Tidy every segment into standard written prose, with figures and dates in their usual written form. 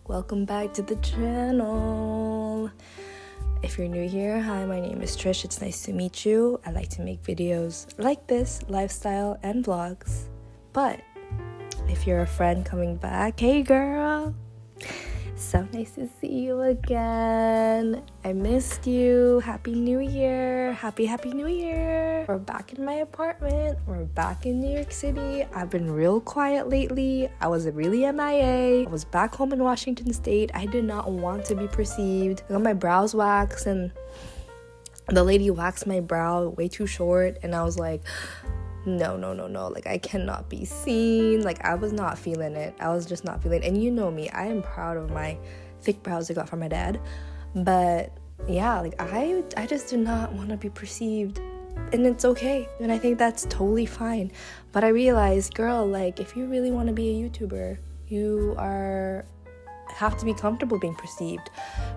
Welcome back to the channel. If you're new here, hi, my name is Trish. It's nice to meet you. I like to make videos like this, lifestyle and vlogs. But if you're a friend coming back, hey girl, so nice to see you again. I missed you. Happy New Year. Happy New Year. We're back in my apartment. We're back in New York City. I've been real quiet lately. I was really MIA. I was back home in Washington State. I did not want to be perceived. I got my brows waxed and the lady waxed my brow way too short, and I was like, no, like I cannot be seen. Like I was not feeling it. I was just not feeling it. And you know me, I am proud of my thick brows I got from my dad, but yeah, like I just do not want to be perceived, and it's okay, and I think that's totally fine. But I realized, girl, like if you really want to be a YouTuber, you have to be comfortable being perceived.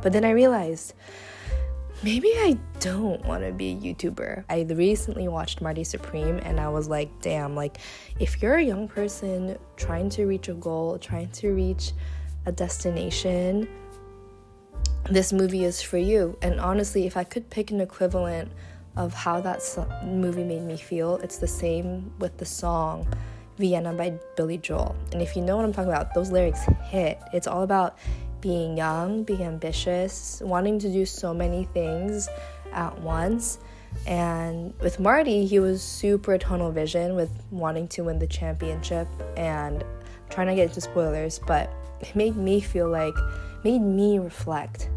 But then I realized, maybe I don't want to be a YouTuber. I recently watched Marty Supreme and I was like, damn, like if you're a young person trying to reach a goal, trying to reach a destination, this movie is for you. And honestly, if I could pick an equivalent of how that movie made me feel, it's the same with the song Vienna by Billy Joel. And if you know what I'm talking about, those lyrics hit. It's all about being young, being ambitious, wanting to do so many things at once. And with Marty, he was super tunnel vision with wanting to win the championship and trying to get into spoilers, but it made me reflect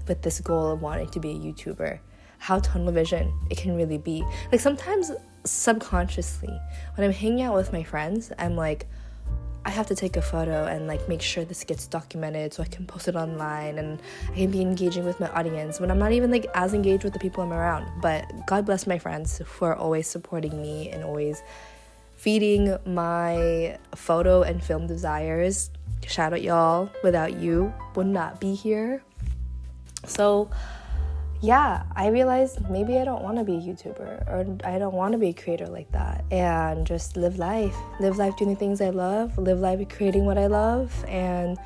with this goal of wanting to be a YouTuber, how tunnel vision it can really be. Like sometimes subconsciously, when I'm hanging out with my friends, I'm like, I have to take a photo and like make sure this gets documented so I can post it online and I can be engaging with my audience when I'm not even like as engaged with the people I'm around. But God bless my friends who are always supporting me and always feeding my photo and film desires. Shout out y'all. Without you, would not be here. So yeah, I realized maybe I don't want to be a YouTuber, or I don't want to be a creator like that, and just live life doing the things I love, live life creating what I love, and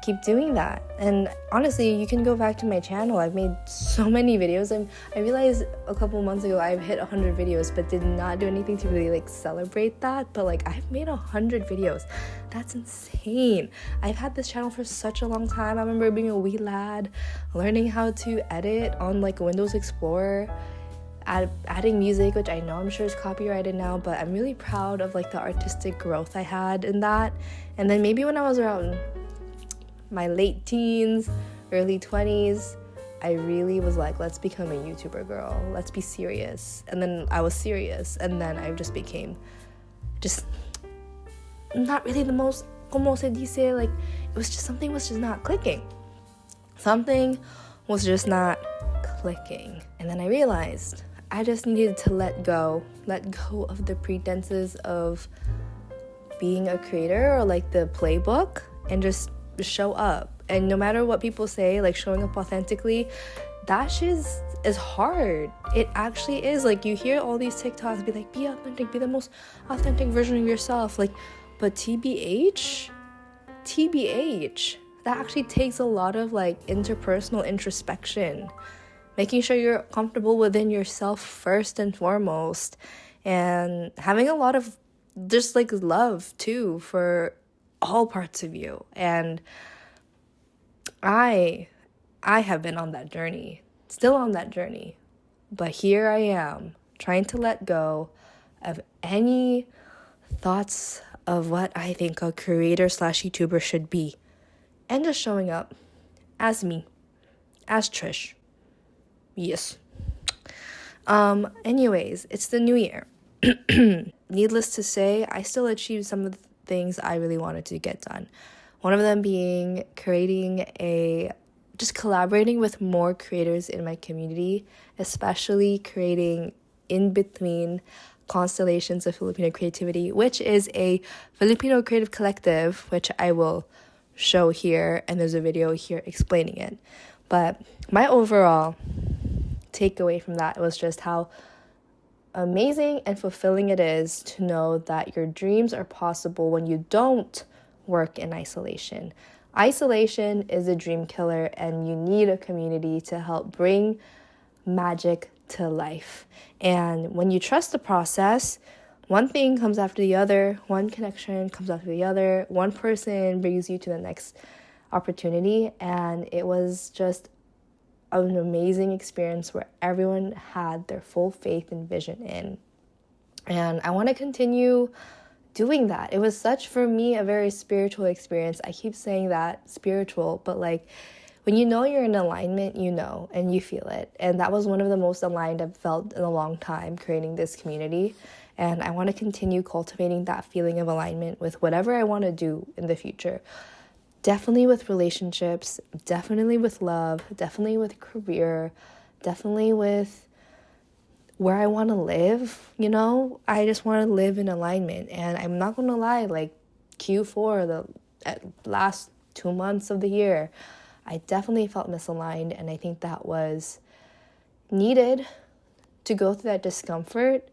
keep doing that. And honestly, you can go back to my channel. I've made so many videos. I realized a couple months ago I've hit 100 videos, but did not do anything to really like celebrate that. But like I've made 100 videos. That's insane. I've had this channel for such a long time. I remember being a wee lad, learning how to edit on like Windows Explorer, adding music, which I know I'm sure is copyrighted now, but I'm really proud of like the artistic growth I had in that. And then maybe when I was around my late teens, early 20s, I really was like, let's become a YouTuber, girl. Let's be serious. And then I was serious, and then I just became not really the most, como se dice, like it was just something was just not clicking. Something was just not clicking. And then I realized I just needed to let go of the pretenses of being a creator or like the playbook, and just show up. And no matter what people say, like showing up authentically, that shit is hard. It actually is. Like you hear all these TikToks be like, be authentic, be the most authentic version of yourself, like, but TBH, that actually takes a lot of like interpersonal introspection, making sure you're comfortable within yourself first and foremost, and having a lot of just like love too for all parts of you. And I have been on that journey, still on that journey, but here I am trying to let go of any thoughts of what I think a creator / YouTuber should be, and just showing up as me, as Trish. Yes. Anyways, it's the new year. Needless to say, I still achieved some of the things I really wanted to get done. One of them being just collaborating with more creators in my community, especially creating In Between Constellations of Filipino Creativity, which is a Filipino creative collective, which I will show here, and there's a video here explaining it. But my overall takeaway from that was just how amazing and fulfilling it is to know that your dreams are possible when you don't work in isolation. Isolation is a dream killer, and you need a community to help bring magic to life. And when you trust the process, one thing comes after the other, one connection comes after the other, one person brings you to the next opportunity. And it was just an amazing experience where everyone had their full faith and vision in. And I want to continue doing that. It was such, for me, a very spiritual experience. I keep saying that, spiritual, but like when you know you're in alignment, you know, and you feel it. And that was one of the most aligned I've felt in a long time, creating this community. And I want to continue cultivating that feeling of alignment with whatever I want to do in the future. Definitely with relationships, definitely with love, definitely with career, definitely with where I want to live. You know, I just want to live in alignment. And I'm not going to lie, like Q4, the last 2 months of the year, I definitely felt misaligned. And I think that was needed to go through that discomfort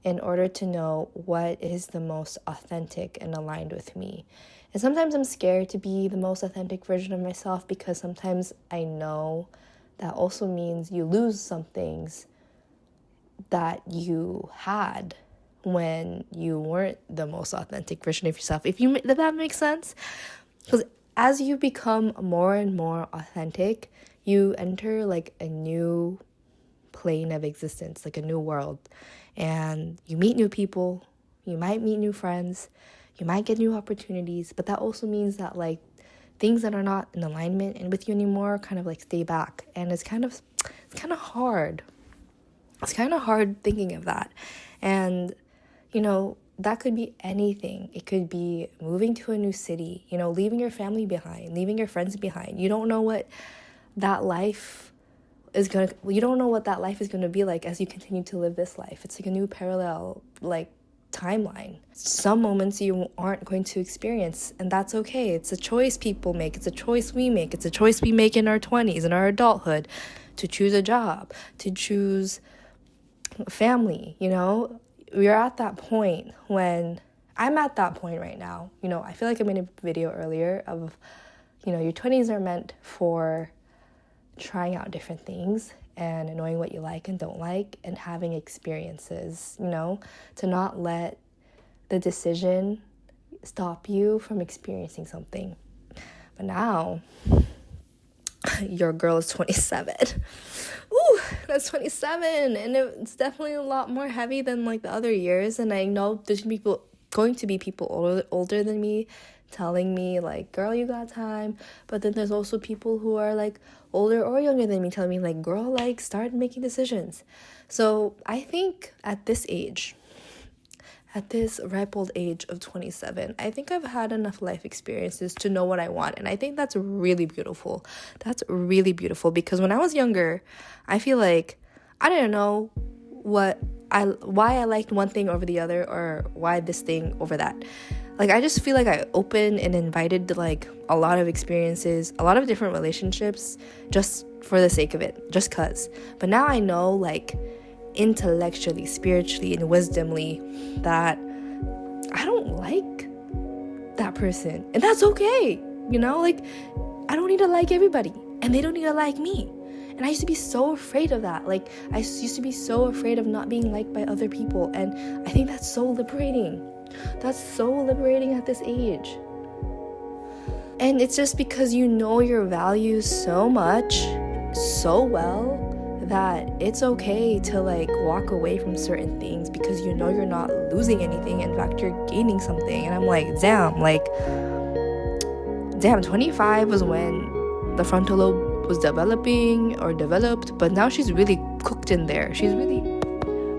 in order to know what is the most authentic and aligned with me. And sometimes I'm scared to be the most authentic version of myself, because sometimes I know that also means you lose some things that you had when you weren't the most authentic version of yourself. If that makes sense? Because as you become more and more authentic, you enter like a new plane of existence, like a new world. And you meet new people, you might meet new friends, you might get new opportunities, but that also means that like things that are not in alignment and with you anymore kind of like stay back. And it's kind of hard. It's kind of hard thinking of that. And, you know, that could be anything. It could be moving to a new city, you know, leaving your family behind, leaving your friends behind. You don't know what that life is going to be like as you continue to live this life. It's like a new parallel, like, timeline. Some moments you aren't going to experience, and that's okay. It's a choice people make. It's a choice we make. It's a choice we make in our 20s, in our adulthood, to choose a job, to choose family. You know, we're at that point when I'm at that point right now. You know, I feel like I made a video earlier of, you know, your 20s are meant for trying out different things and knowing what you like and don't like and having experiences, you know, to not let the decision stop you from experiencing something. But now, your girl is 27. Ooh, that's 27. And it's definitely a lot more heavy than like the other years. And I know there's going to be people older than me telling me like, girl, you got time. But then there's also people who are like older or younger than me telling me like, girl, like start making decisions. So I think at this age, at this ripe old age of 27, I think I've had enough life experiences to know what I want. And I think that's really beautiful. That's really beautiful, because when I was younger, I feel like I didn't know why I liked one thing over the other, or why this thing over that. Like, I just feel like I opened and invited like a lot of experiences, a lot of different relationships, just for the sake of it, just cause. But now I know, like, intellectually, spiritually, and wisdomly, that I don't like that person, and that's okay. You know, like, I don't need to like everybody, and they don't need to like me. And I used to be so afraid of that. Like, I used to be so afraid of not being liked by other people, and I think that's so liberating. That's so liberating at this age. And it's just because you know your values so much, so well, that it's okay to like walk away from certain things, because you know you're not losing anything. In fact, you're gaining something. And I'm like, damn, 25 was when the frontal lobe was developed, but now she's really cooked in there. She's really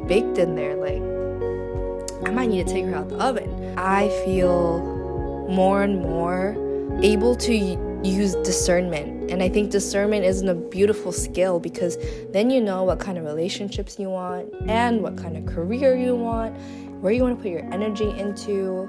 baked in there. Like, I might need to take her out the oven. I feel more and more able to use discernment. And I think discernment isn't a beautiful skill, because then you know what kind of relationships you want and what kind of career you want, where you want to put your energy into,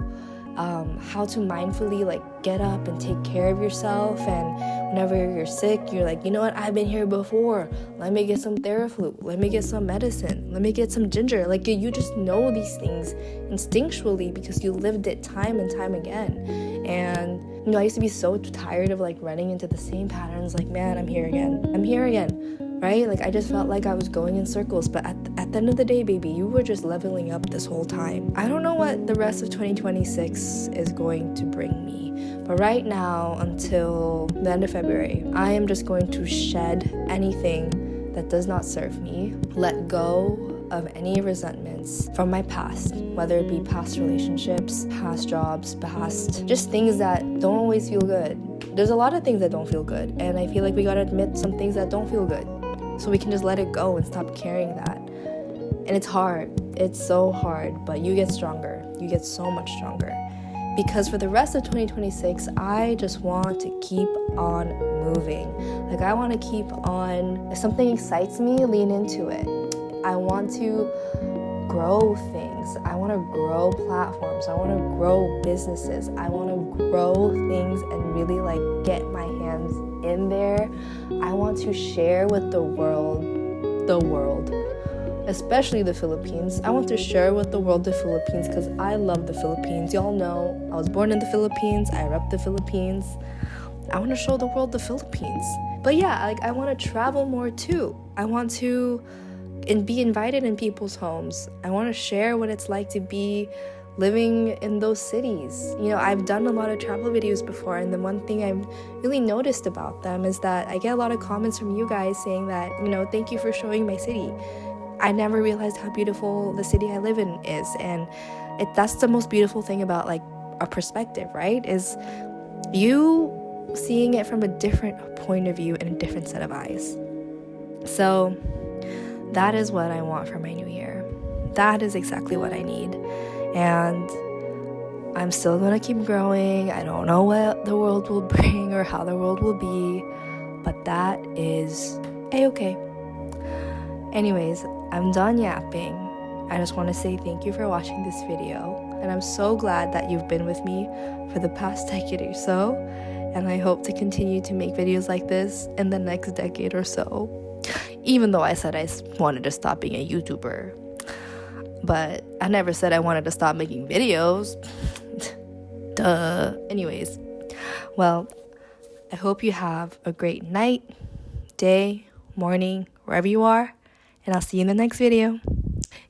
how to mindfully like get up and take care of yourself. And whenever you're sick, you're like, you know what, I've been here before. Let me get some Theraflu. Let me get some medicine. Let me get some ginger. Like, you just know these things instinctually because you lived it time and time again. And You know, I used to be so tired of like running into the same patterns. Like, man, I'm here again, right? Like, I just felt like I was going in circles. But at the end of the day, baby, you were just leveling up this whole time. I don't know what the rest of 2026 is going to bring me. But right now, until the end of February, I am just going to shed anything that does not serve me, let go of any resentments from my past, whether it be past relationships, past jobs, past just things that don't always feel good. There's a lot of things that don't feel good, and I feel like we gotta admit some things that don't feel good so we can just let it go and stop carrying that. And it's hard. It's so hard, but you get stronger. You get so much stronger. Because for the rest of 2026, I just want to keep on moving. Like, I want to keep on, if something excites me, lean into it. I want to grow things. I want to grow platforms. I want to grow businesses. I want to grow things and really like get my hands in there. I want to share with the world, especially the Philippines. I want to share with the world the Philippines because I love the Philippines. Y'all know I was born in the Philippines. I rep the Philippines. I want to show the world the Philippines. But yeah, like I want to travel more too. I want to be invited in people's homes. I want to share what it's like to be living in those cities. You know, I've done a lot of travel videos before, and the one thing I've really noticed about them is that I get a lot of comments from you guys saying that, you know, thank you for showing my city. I never realized how beautiful the city I live in is, and that's the most beautiful thing about like a perspective, right? Is you seeing it from a different point of view and a different set of eyes. So that is what I want for my new year. That is exactly what I need. And I'm still gonna keep growing. I don't know what the world will bring or how the world will be, but that is a-okay. Anyways, I'm done yapping. I just want to say thank you for watching this video, and I'm so glad that you've been with me for the past decade or so, and I hope to continue to make videos like this in the next decade or so. Even though I said I wanted to stop being a YouTuber, but I never said I wanted to stop making videos. Duh. Anyways, well, I hope you have a great night, day, morning, wherever you are, and I'll see you in the next video.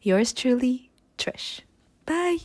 Yours truly, Trish. Bye.